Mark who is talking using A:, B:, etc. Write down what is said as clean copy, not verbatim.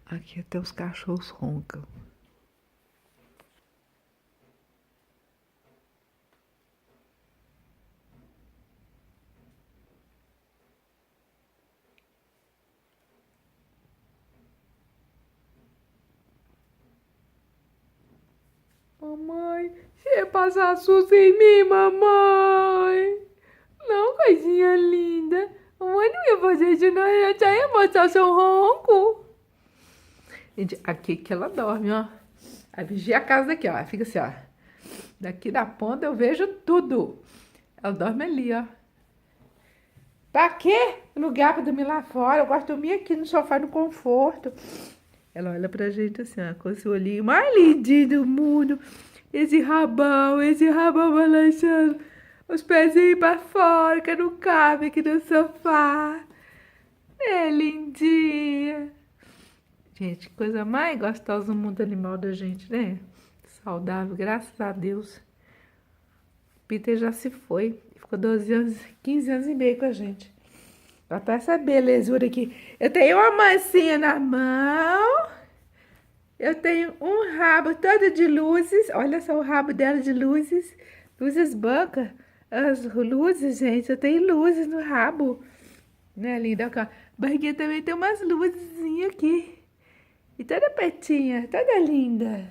A: Aqui até os cachorros roncam. Mamãe, você ia passar susto em mim, mamãe. Não, coisinha linda. Mamãe não ia fazer isso, não. Eu já ia mostrar seu ronco. Gente, aqui que ela dorme, ó. Aí vigia a casa daqui, ó. Fica assim, ó. Daqui da ponta eu vejo tudo. Ela dorme ali, ó. Pra quê? Lugar pra dormir lá fora. Eu gosto de dormir aqui no sofá, no conforto. Ela olha pra gente assim, ó, com esse olhinho mais lindinho do mundo. Esse rabão balançando. Os pezinhos pra fora, que não cabe aqui no sofá. É lindinha. Gente, que coisa mais gostosa do mundo animal da gente, né? Saudável, graças a Deus. Peter já se foi. Ficou 12 anos, 15 anos e meio com a gente. Olha pra essa belezura aqui. Eu tenho uma mancinha na mão. Eu tenho um rabo todo de luzes. Olha só o rabo dela de luzes. Luzes brancas. As luzes, gente. Eu tenho luzes no rabo. Né, linda? A barriguinha também tem umas luzinhas aqui. E toda pretinha, toda linda.